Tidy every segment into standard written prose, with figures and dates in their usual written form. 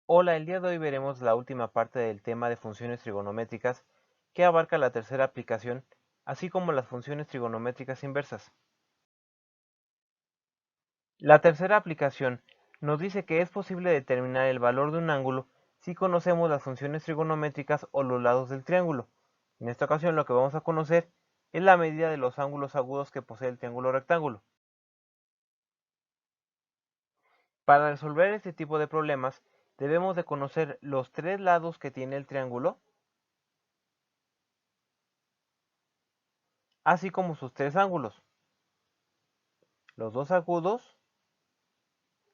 Hola, el día de hoy veremos la última parte del tema de funciones trigonométricas que abarca la tercera aplicación, así como las funciones trigonométricas inversas. La tercera aplicación nos dice que es posible determinar el valor de un ángulo si conocemos las funciones trigonométricas o los lados del triángulo. En esta ocasión lo que vamos a conocer es la medida de los ángulos agudos que posee el triángulo rectángulo. Para resolver este tipo de problemas, debemos de conocer los tres lados que tiene el triángulo, así como sus tres ángulos, los dos agudos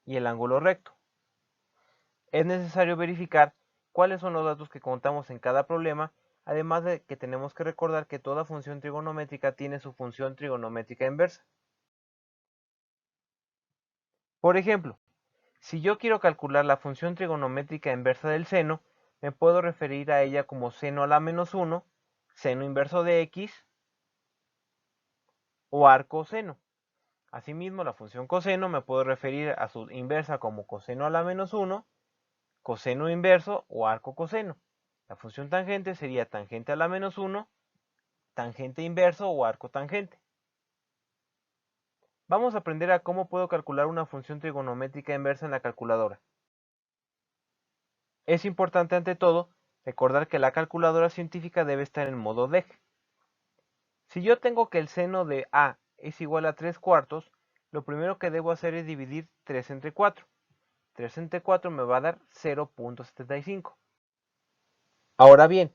y el ángulo recto. Es necesario verificar cuáles son los datos que contamos en cada problema, además de que tenemos que recordar que toda función trigonométrica tiene su función trigonométrica inversa. Por ejemplo, si yo quiero calcular la función trigonométrica inversa del seno, me puedo referir a ella como seno a la menos 1, seno inverso de x o arco seno. Asimismo, la función coseno me puedo referir a su inversa como coseno a la menos 1, coseno inverso o arco coseno. La función tangente sería tangente a la menos 1, tangente inverso o arco tangente. Vamos a aprender a cómo puedo calcular una función trigonométrica inversa en la calculadora. Es importante ante todo recordar que la calculadora científica debe estar en modo DEG. Si yo tengo que el seno de A es igual a 3 cuartos, lo primero que debo hacer es dividir 3 entre 4. 3 entre 4 me va a dar 0.75. Ahora bien,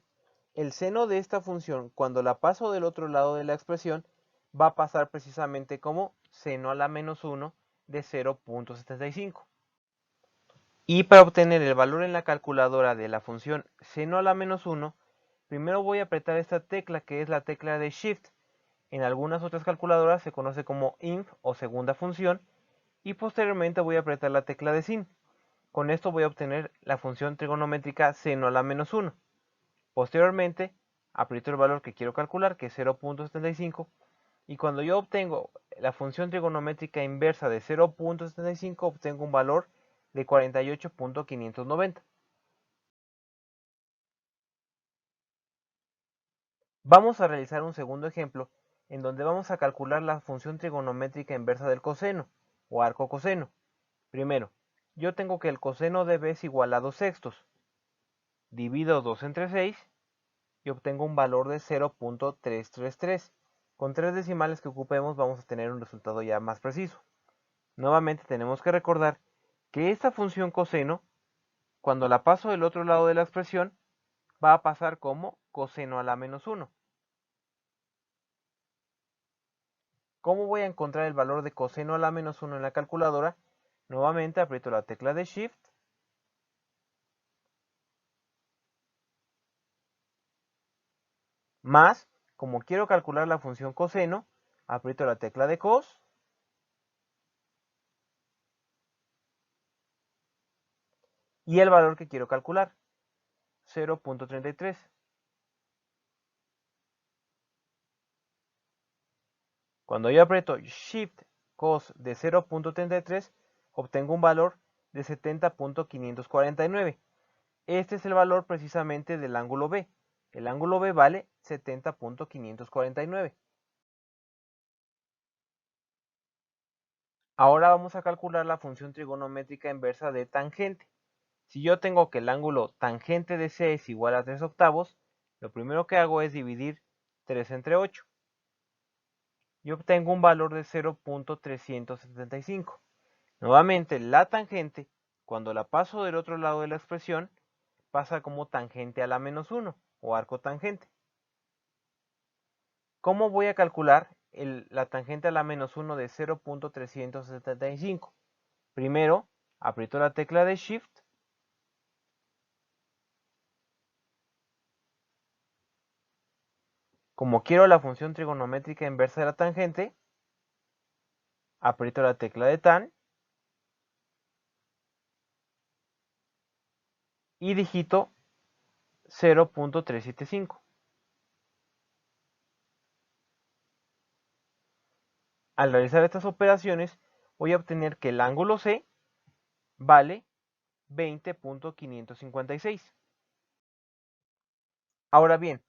el seno de esta función, cuando la paso del otro lado de la expresión, va a pasar precisamente como seno a la menos 1 de 0.75. Y para obtener el valor en la calculadora de la función seno a la menos 1, primero voy a apretar esta tecla que es la tecla de Shift. En algunas otras calculadoras se conoce como inf o segunda función, y posteriormente voy a apretar la tecla de sin. Con esto voy a obtener la función trigonométrica seno a la menos 1. Posteriormente, aprieto el valor que quiero calcular, que es 0.75, y cuando yo obtengo la función trigonométrica inversa de 0.75, obtengo un valor de 48.590. Vamos a realizar un segundo ejemplo, en donde vamos a calcular la función trigonométrica inversa del coseno, o arco coseno. Primero, yo tengo que el coseno de b es igual a 2 sextos. Divido 2 entre 6 y obtengo un valor de 0.333. Con tres decimales que ocupemos vamos a tener un resultado ya más preciso. Nuevamente tenemos que recordar que esta función coseno, cuando la paso del otro lado de la expresión, va a pasar como coseno a la menos 1. ¿Cómo voy a encontrar el valor de coseno a la menos 1 en la calculadora? Nuevamente aprieto la tecla de Shift, más, como quiero calcular la función coseno, aprieto la tecla de cos, y el valor que quiero calcular, 0.33. Cuando yo aprieto Shift cos de 0.33, obtengo un valor de 70.549. Este es el valor precisamente del ángulo B. El ángulo B vale 70.549. Ahora vamos a calcular la función trigonométrica inversa de tangente. Si yo tengo que el ángulo tangente de C es igual a 3 octavos, lo primero que hago es dividir 3 entre 8. Y obtengo un valor de 0.375. Nuevamente, la tangente, cuando la paso del otro lado de la expresión, pasa como tangente a la menos 1 o arco tangente. ¿Cómo voy a calcular la tangente a la menos 1 de 0.375? Primero, aprieto la tecla de Shift, como quiero la función trigonométrica inversa de la tangente, aprieto la tecla de tan y digito 0.375. Al realizar estas operaciones, voy a obtener que el ángulo C vale 20.556. Ahora bien,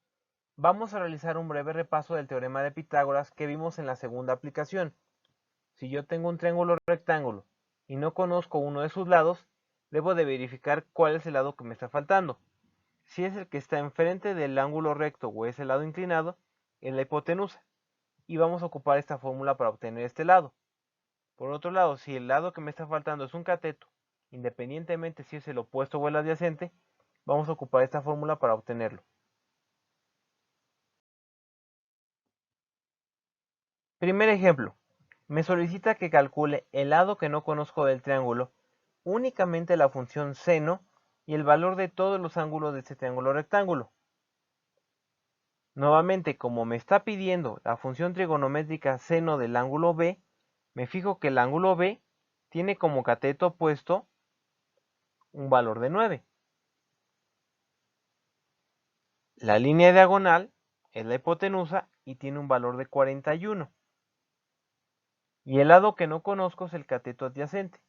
vamos a realizar un breve repaso del teorema de Pitágoras que vimos en la segunda aplicación. Si yo tengo un triángulo rectángulo y no conozco uno de sus lados, debo de verificar cuál es el lado que me está faltando. Si es el que está enfrente del ángulo recto o es el lado inclinado, es la hipotenusa. Y vamos a ocupar esta fórmula para obtener este lado. Por otro lado, si el lado que me está faltando es un cateto, independientemente si es el opuesto o el adyacente, vamos a ocupar esta fórmula para obtenerlo. Primer ejemplo. Me solicita que calcule el lado que no conozco del triángulo, únicamente la función seno y el valor de todos los ángulos de este triángulo rectángulo. Nuevamente, como me está pidiendo la función trigonométrica seno del ángulo B, me fijo que el ángulo B tiene como cateto opuesto un valor de 9. La línea diagonal es la hipotenusa y tiene un valor de 41. Y el lado que no conozco es el cateto adyacente.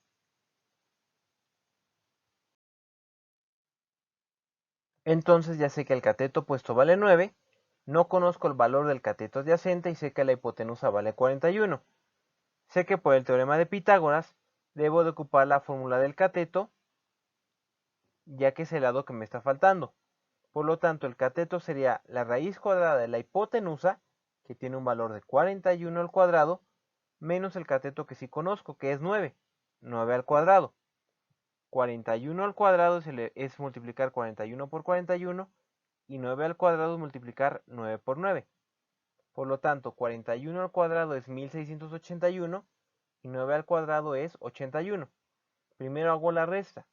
Entonces ya sé que el cateto opuesto vale 9, no conozco el valor del cateto adyacente y sé que la hipotenusa vale 41. Sé que por el teorema de Pitágoras debo de ocupar la fórmula del cateto, ya que es el lado que me está faltando. Por lo tanto, el cateto sería la raíz cuadrada de la hipotenusa, que tiene un valor de 41 al cuadrado, menos el cateto que sí conozco, que es 9. 9 al cuadrado. 41 al cuadrado es multiplicar 41 por 41 y 9 al cuadrado es multiplicar 9 por 9. Por lo tanto, 41 al cuadrado es 1681 y 9 al cuadrado es 81. Primero hago la resta.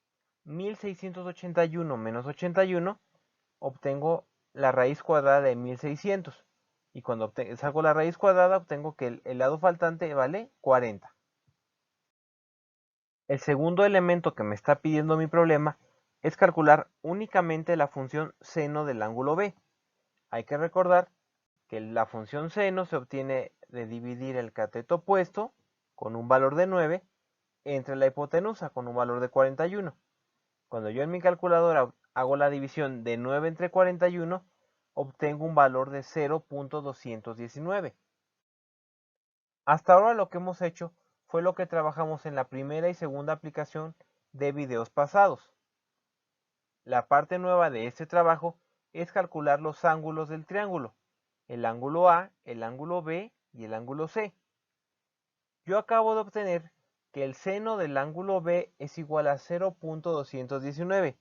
1681 menos 81, obtengo la raíz cuadrada de 1600. Y cuando saco la raíz cuadrada, obtengo que el lado faltante vale 40. El segundo elemento que me está pidiendo mi problema es calcular únicamente la función seno del ángulo B. Hay que recordar que la función seno se obtiene de dividir el cateto opuesto con un valor de 9 entre la hipotenusa con un valor de 41. Cuando yo en mi calculadora hago la división de 9 entre 41, obtengo un valor de 0.219. Hasta ahora lo que hemos hecho fue lo que trabajamos en la primera y segunda aplicación de videos pasados. La parte nueva de este trabajo es calcular los ángulos del triángulo, el ángulo A, el ángulo B y el ángulo C. Yo acabo de obtener que el seno del ángulo B es igual a 0.219.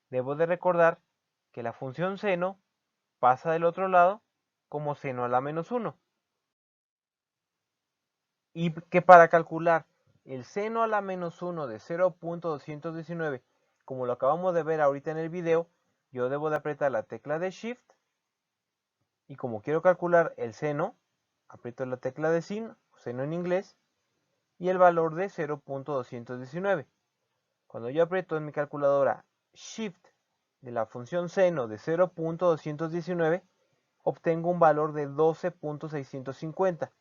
Debo de recordar que la función seno pasa del otro lado como seno a la menos 1. Y que para calcular el seno a la menos 1 de 0.219, como lo acabamos de ver ahorita en el video, yo debo de apretar la tecla de Shift y como quiero calcular el seno, aprieto la tecla de sin, seno en inglés, y el valor de 0.219. Cuando yo aprieto en mi calculadora Shift de la función seno de 0.219, obtengo un valor de 12.650.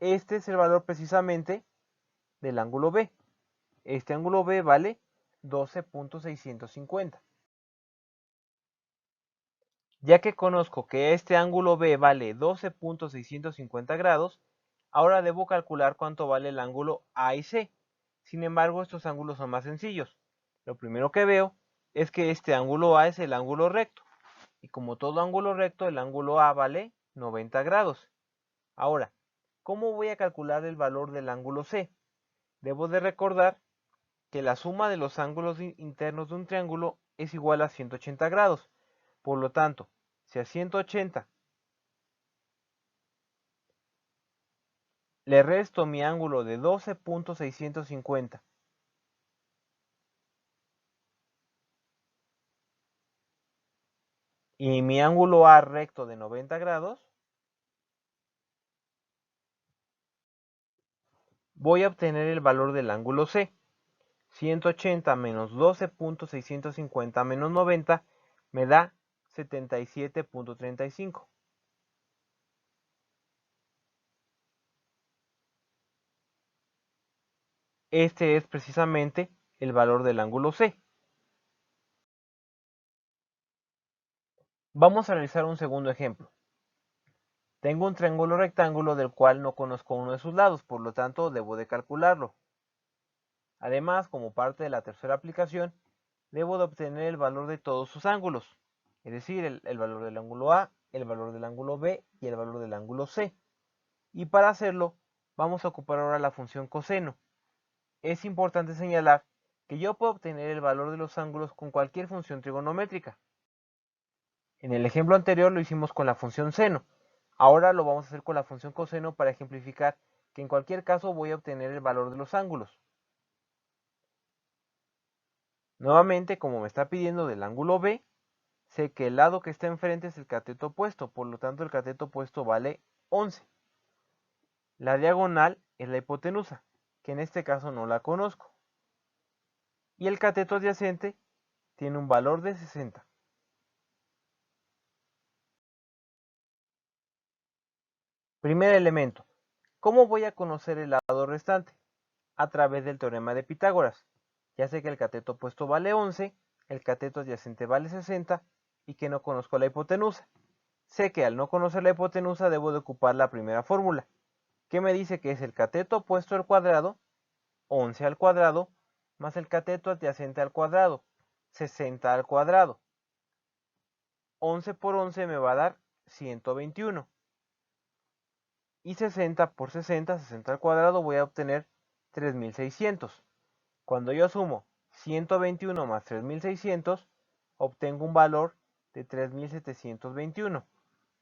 Este es el valor precisamente del ángulo B. Este ángulo B vale 12.650. Ya que conozco que este ángulo B vale 12.650 grados, ahora debo calcular cuánto vale el ángulo A y C. Sin embargo, estos ángulos son más sencillos. Lo primero que veo es que este ángulo A es el ángulo recto. Y como todo ángulo recto, el ángulo A vale 90 grados. Ahora, ¿cómo voy a calcular el valor del ángulo C? Debo de recordar que la suma de los ángulos internos de un triángulo es igual a 180 grados. Por lo tanto, si a 180 le resto mi ángulo de 12.650 y mi ángulo A recto de 90 grados, voy a obtener el valor del ángulo C. 180 menos 12.650 menos 90 me da 77.35. Este es precisamente el valor del ángulo C. Vamos a realizar un segundo ejemplo. Tengo un triángulo rectángulo del cual no conozco uno de sus lados, por lo tanto debo de calcularlo. Además, como parte de la tercera aplicación, debo de obtener el valor de todos sus ángulos, es decir, el valor del ángulo A, el valor del ángulo B y el valor del ángulo C. Y para hacerlo, vamos a ocupar ahora la función coseno. Es importante señalar que yo puedo obtener el valor de los ángulos con cualquier función trigonométrica. En el ejemplo anterior lo hicimos con la función seno. Ahora lo vamos a hacer con la función coseno para ejemplificar que en cualquier caso voy a obtener el valor de los ángulos. Nuevamente, como me está pidiendo del ángulo B, sé que el lado que está enfrente es el cateto opuesto, por lo tanto el cateto opuesto vale 11. La diagonal es la hipotenusa, que en este caso no la conozco. Y el cateto adyacente tiene un valor de 60. Primer elemento, ¿cómo voy a conocer el lado restante? A través del teorema de Pitágoras. Ya sé que el cateto opuesto vale 11, el cateto adyacente vale 60 y que no conozco la hipotenusa. Sé que al no conocer la hipotenusa debo de ocupar la primera fórmula, que me dice que es el cateto opuesto al cuadrado, 11 al cuadrado, más el cateto adyacente al cuadrado, 60 al cuadrado. 11 por 11 me va a dar 121. Y 60 por 60, 60 al cuadrado, voy a obtener 3600. Cuando yo sumo 121 más 3600, obtengo un valor de 3721.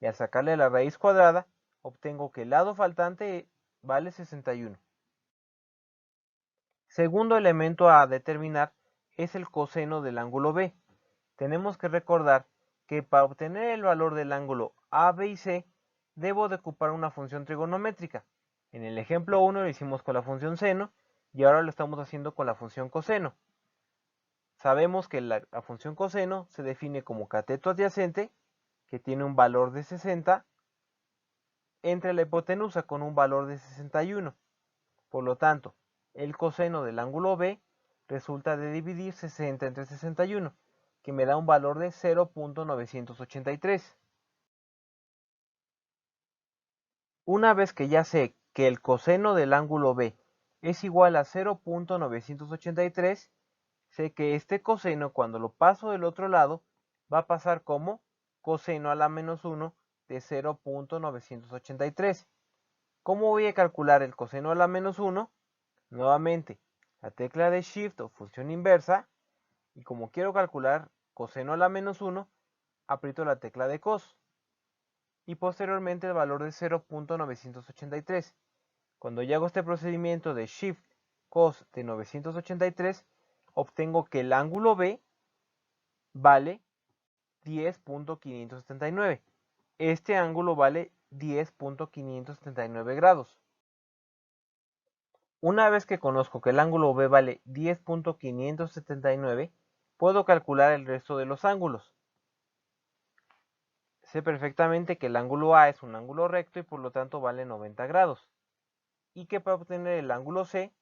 Y al sacarle la raíz cuadrada, obtengo que el lado faltante vale 61. Segundo elemento a determinar es el coseno del ángulo B. Tenemos que recordar que para obtener el valor del ángulo A, B y C, debo de ocupar una función trigonométrica. En el ejemplo 1 lo hicimos con la función seno y ahora lo estamos haciendo con la función coseno. Sabemos que la función coseno se define como cateto adyacente, que tiene un valor de 60, entre la hipotenusa con un valor de 61. Por lo tanto, el coseno del ángulo B resulta de dividir 60 entre 61, que me da un valor de 0.983. Una vez que ya sé que el coseno del ángulo B es igual a 0.983, sé que este coseno cuando lo paso del otro lado va a pasar como coseno a la menos 1 de 0.983. ¿Cómo voy a calcular el coseno a la menos 1? Nuevamente, la tecla de Shift o función inversa, y como quiero calcular coseno a la menos 1, aprieto la tecla de cos, y posteriormente el valor de 0.983. Cuando yo hago este procedimiento de Shift cos de 983, obtengo que el ángulo B vale 10.579. Este ángulo vale 10.579 grados. Una vez que conozco que el ángulo B vale 10.579, puedo calcular el resto de los ángulos. Sé perfectamente que el ángulo A es un ángulo recto y por lo tanto vale 90 grados. Y que para obtener el ángulo C,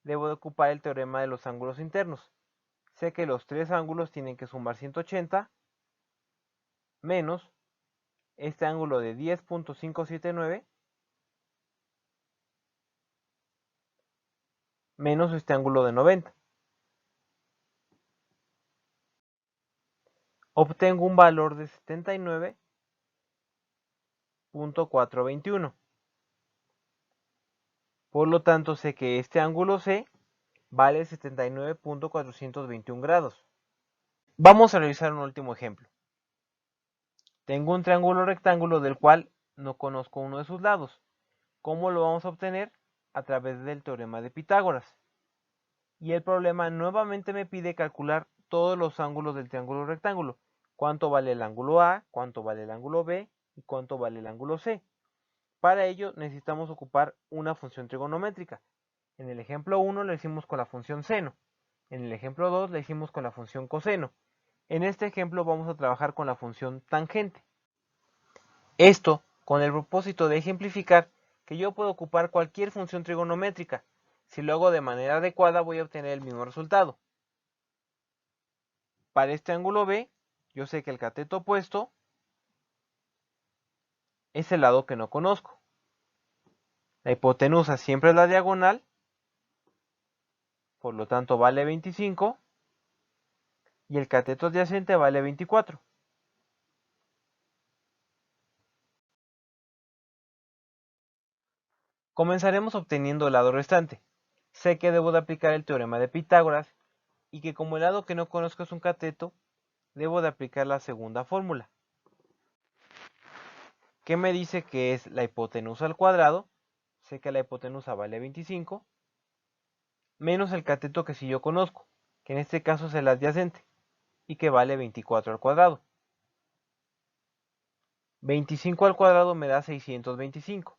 debo de ocupar el teorema de los ángulos internos. Sé que los tres ángulos tienen que sumar 180 menos este ángulo de 10.579 menos este ángulo de 90. Obtengo un valor de 79.421. Por lo tanto, sé que este ángulo C vale 79.421 grados. Vamos a realizar un último ejemplo. Tengo un triángulo rectángulo del cual no conozco uno de sus lados. ¿Cómo lo vamos a obtener? A través del teorema de Pitágoras. Y el problema nuevamente me pide calcular todos los ángulos del triángulo rectángulo. ¿Cuánto vale el ángulo A? ¿Cuánto vale el ángulo B? ¿Y cuánto vale el ángulo C? Para ello necesitamos ocupar una función trigonométrica. En el ejemplo 1 lo hicimos con la función seno. En el ejemplo 2 lo hicimos con la función coseno. En este ejemplo vamos a trabajar con la función tangente. Esto con el propósito de ejemplificar que yo puedo ocupar cualquier función trigonométrica. Si lo hago de manera adecuada voy a obtener el mismo resultado. Para este ángulo B, yo sé que el cateto opuesto es el lado que no conozco. La hipotenusa siempre es la diagonal, por lo tanto vale 25, y el cateto adyacente vale 24. Comenzaremos obteniendo el lado restante. Sé que debo de aplicar el teorema de Pitágoras y que como el lado que no conozco es un cateto, debo de aplicar la segunda fórmula, que me dice que es la hipotenusa al cuadrado. Sé que la hipotenusa vale 25, menos el cateto que sí yo conozco, que en este caso es el adyacente, y que vale 24 al cuadrado. 25 al cuadrado me da 625,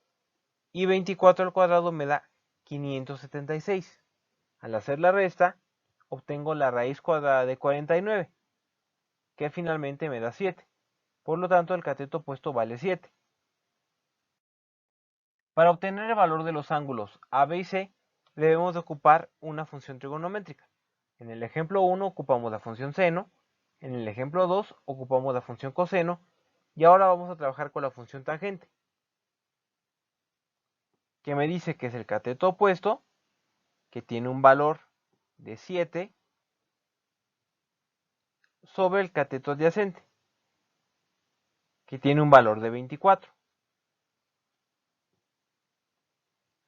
y 24 al cuadrado me da 576. Al hacer la resta, obtengo la raíz cuadrada de 49, que finalmente me da 7. Por lo tanto, el cateto opuesto vale 7. Para obtener el valor de los ángulos A, B y C, debemos de ocupar una función trigonométrica. En el ejemplo 1 ocupamos la función seno, en el ejemplo 2 ocupamos la función coseno, y ahora vamos a trabajar con la función tangente, que me dice que es el cateto opuesto, que tiene un valor de 7, sobre el cateto adyacente, que tiene un valor de 24.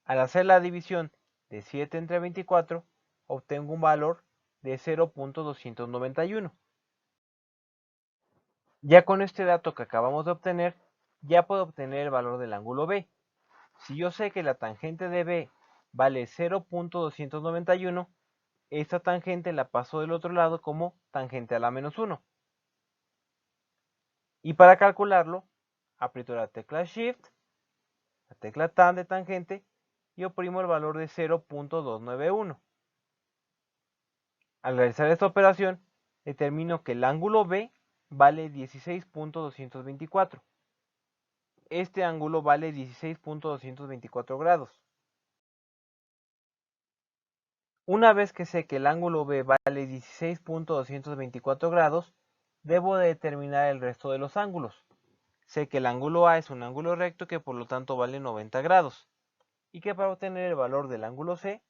Al hacer la división de 7 entre 24, obtengo un valor de 0.291. Ya con este dato que acabamos de obtener, ya puedo obtener el valor del ángulo B. Si yo sé que la tangente de B vale 0.291, esta tangente la paso del otro lado como tangente a la menos 1. Y para calcularlo, aprieto la tecla Shift, la tecla Tan de tangente, y oprimo el valor de 0.291. Al realizar esta operación, determino que el ángulo B vale 16.224. Este ángulo vale 16.224 grados. Una vez que sé que el ángulo B vale 16.224 grados, debo de determinar el resto de los ángulos. Sé que el ángulo A es un ángulo recto que por lo tanto vale 90 grados, y que para obtener el valor del ángulo C,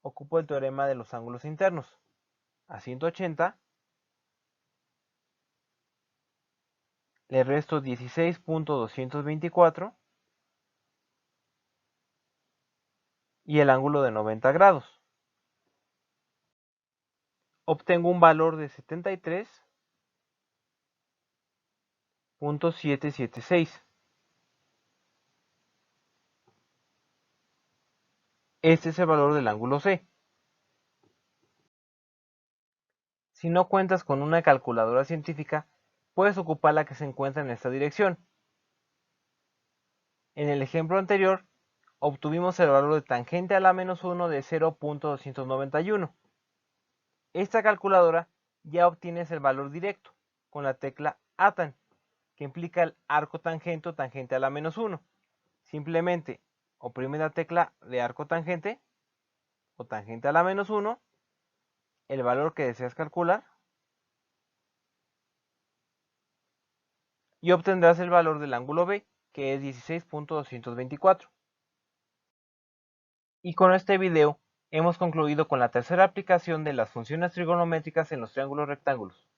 ocupo el teorema de los ángulos internos. A 180 le resto 16.224 y el ángulo de 90 grados. Obtengo un valor de 73.776. Este es el valor del ángulo C. Si no cuentas con una calculadora científica, puedes ocupar la que se encuentra en esta dirección. En el ejemplo anterior, obtuvimos el valor de tangente a la menos 1 de 0.291. Esta calculadora ya obtienes el valor directo con la tecla ATAN, que implica el arco tangente o tangente a la menos 1. Simplemente oprime la tecla de arco tangente o tangente a la menos 1, el valor que deseas calcular, y obtendrás el valor del ángulo B, que es 16.224. Y con este video hemos concluido con la tercera aplicación de las funciones trigonométricas en los triángulos rectángulos.